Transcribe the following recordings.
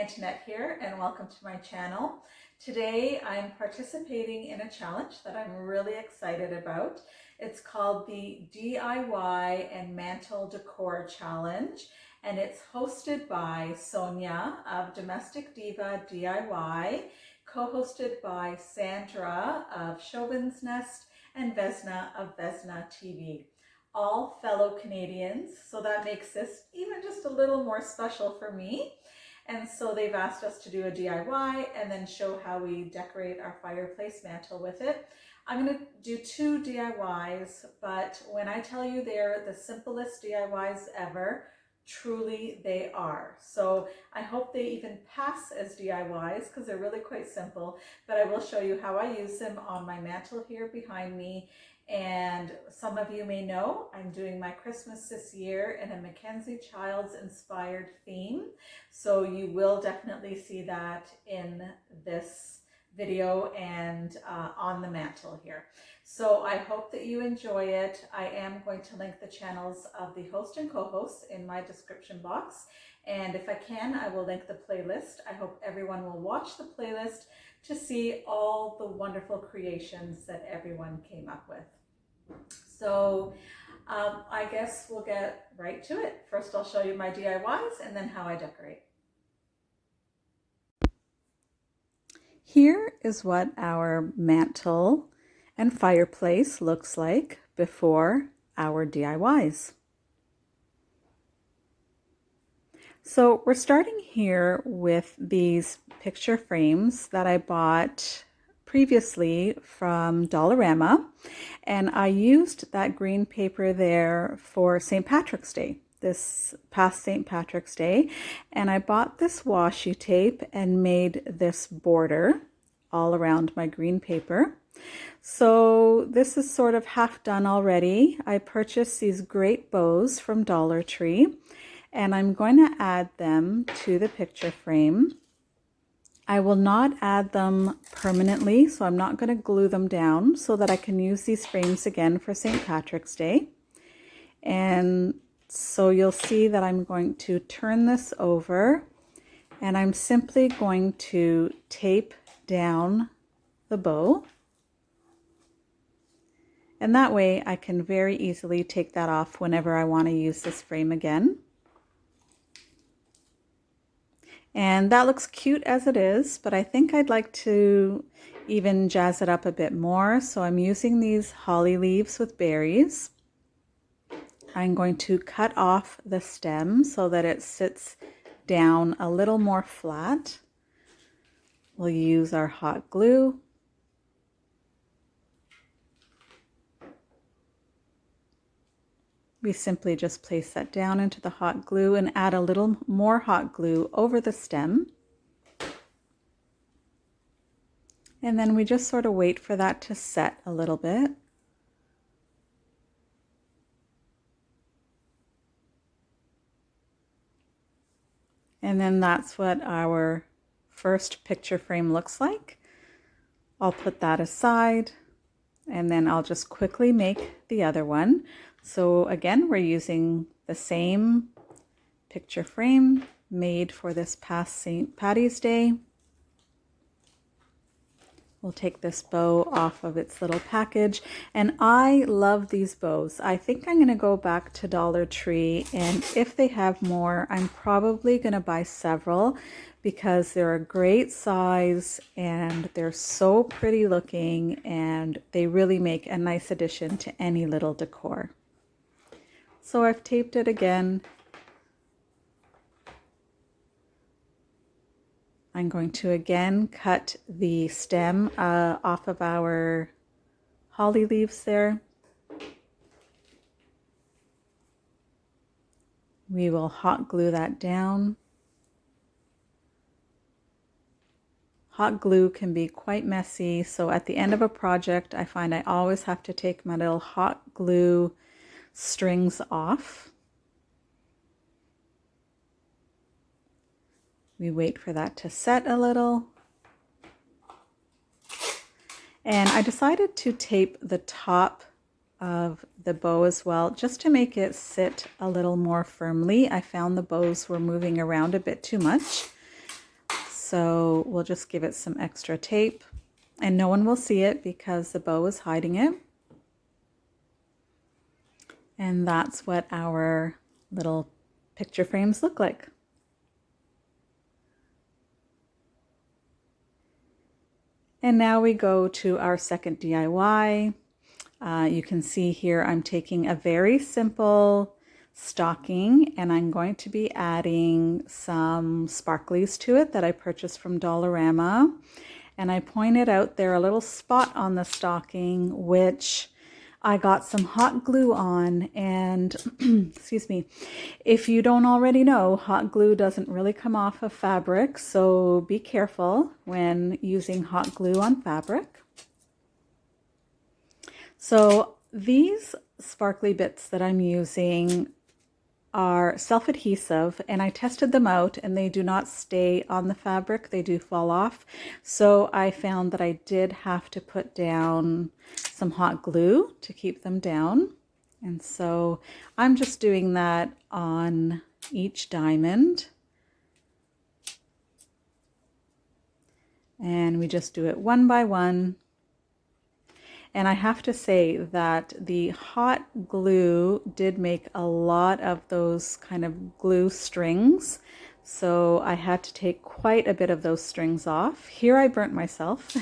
Antonette here, and welcome to my channel. Today I'm participating in a challenge that I'm really excited about. It's called the DIY and Mantle Decor Challenge, and it's hosted by Sonia of Domestic Diva DIY, co-hosted by Sandra of Schwowin's Nest, and Vesna of Vesna TV. All fellow Canadians, so that makes this even just a little more special for me. And so they've asked us to do a DIY and then show how we decorate our fireplace mantle with it. I'm going to do two DIYs, but when I tell you they're the simplest DIYs ever, truly they are. So I hope they even pass as DIYs because they're really quite simple, but I will show you how I use them on my mantle here behind me. And some of you may know I'm doing my Christmas this year in a Mackenzie Childs inspired theme. So you will definitely see that in this video and on the mantle here. So I hope that you enjoy it. I am going to link the channels of the host and co-hosts in my description box. And if I can, I will link the playlist. I hope everyone will watch the playlist to see all the wonderful creations that everyone came up with. So I guess we'll get right to it. First, I'll show you my DIYs and then how I decorate. Here is what our mantle and fireplace looks like before our DIYs. So we're starting here with these picture frames that I bought previously from Dollarama, and I used that green paper there for St. Patrick's Day, this past St. Patrick's Day, and I bought this washi tape and made this border all around my green paper. So this is sort of half done already. I purchased these great bows from Dollar Tree, and I'm going to add them to the picture frame. I will not add them permanently, so I'm not going to glue them down so that I can use these frames again for St. Patrick's Day. And so you'll see that I'm going to turn this over, and I'm simply going to tape down the bow. And that way I can very easily take that off whenever I want to use this frame again. And that looks cute as it is, but I think I'd like to even jazz it up a bit more. So I'm using these holly leaves with berries. I'm going to cut off the stem so that it sits down a little more flat. We'll use our hot glue. We simply just place that down into the hot glue and add a little more hot glue over the stem. And then we just sort of wait for that to set a little bit. And then that's what our first picture frame looks like. I'll put that aside, and then I'll just quickly make the other one. So again, we're using the same picture frame made for this past St. Patty's Day. We'll take this bow off of its little package, and I love these bows. I think I'm going to go back to Dollar Tree, and if they have more, I'm probably going to buy several because they're a great size and they're so pretty looking, and they really make a nice addition to any little decor. So I've taped it again. I'm going to again cut the stem off of our holly leaves there. We will hot glue that down. Hot glue can be quite messy, so at the end of a project, I find I always have to take my little hot glue strings off. We wait for that to set a little. And I decided to tape the top of the bow as well, just to make it sit a little more firmly. I found the bows were moving around a bit too much. So we'll just give it some extra tape, and no one will see it because the bow is hiding it. And that's what our little picture frames look like. And now we go to our second DIY. You can see here I'm taking a very simple stocking and I'm going to be adding some sparklies to it that I purchased from Dollarama. And I pointed out there a little spot on the stocking which I got some hot glue on, and excuse me, if you don't already know, hot glue doesn't really come off of fabric, so be careful when using hot glue on fabric. So these sparkly bits that I'm using are self-adhesive, and I tested them out and they do not stay on the fabric, they do fall off. So I found that I did have to put down some hot glue to keep them down. And so I'm just doing that on each diamond. And we just do it one by one. And I have to say that the hot glue did make a lot of those kind of glue strings. So I had to take quite a bit of those strings off. Here I burnt myself.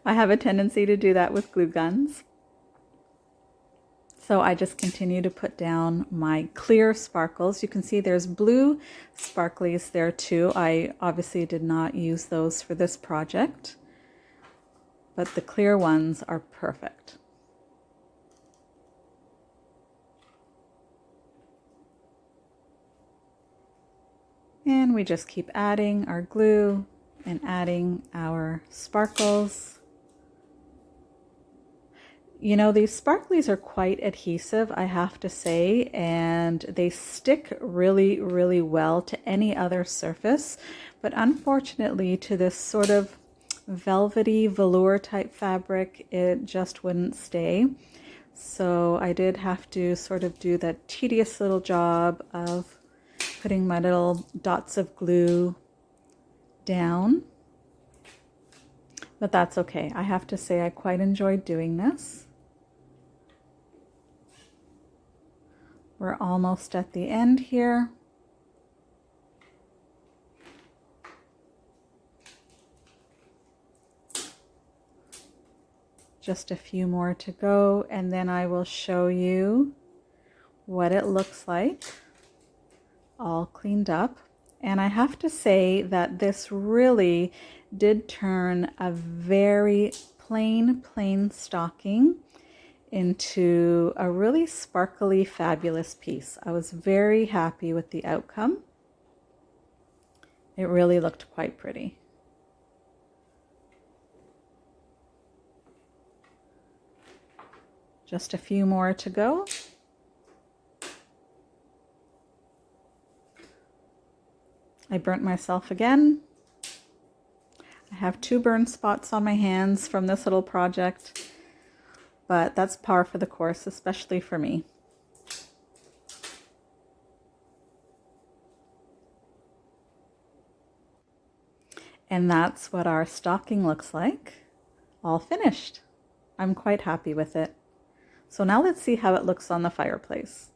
I have a tendency to do that with glue guns. So I just continue to put down my clear sparkles. You can see there's blue sparklies there too. I obviously did not use those for this project, but the clear ones are perfect. And we just keep adding our glue and adding our sparkles. You know, these sparklies are quite adhesive, I have to say, and they stick really, really well to any other surface. But unfortunately, to this sort of velvety velour type fabric, it just wouldn't stay. So I did have to sort of do that tedious little job of putting my little dots of glue down. But that's okay. I have to say I quite enjoyed doing this. We're almost at the end here. Just a few more to go, and then I will show you what it looks like all cleaned up. And I have to say that this really did turn a very plain stocking into a really sparkly, fabulous piece. I was very happy with the outcome. It really looked quite pretty. Just a few more to go. I burnt myself again. I have 2 burn spots on my hands from this little project, but that's par for the course, especially for me. And that's what our stocking looks like, all finished. I'm quite happy with it. So now let's see how it looks on the fireplace.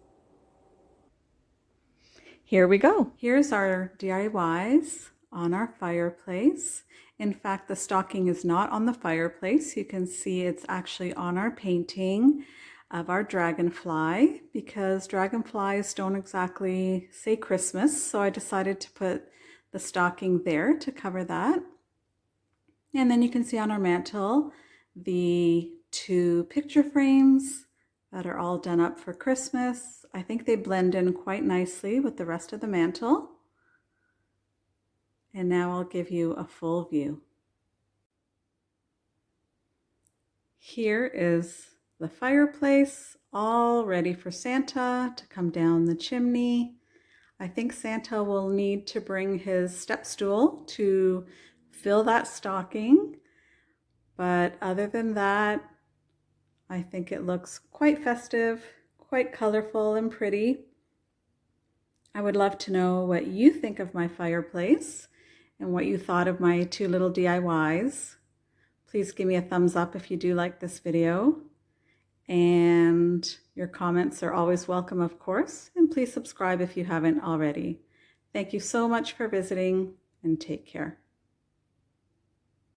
Here we go. Here's our DIYs on our fireplace. In fact, the stocking is not on the fireplace. You can see it's actually on our painting of our dragonfly, because dragonflies don't exactly say Christmas. So I decided to put the stocking there to cover that. And then you can see on our mantle the 2 picture frames that are all done up for Christmas. I think they blend in quite nicely with the rest of the mantle. And now I'll give you a full view. Here is the fireplace, all ready for Santa to come down the chimney. I think Santa will need to bring his step stool to fill that stocking. But other than that, I think it looks quite festive, quite colorful and pretty. I would love to know what you think of my fireplace. and what you thought of my 2 little DIYs. Please give me a thumbs up if you do like this video. And your comments are always welcome, of course. And please subscribe if you haven't already. Thank you so much for visiting, and take care.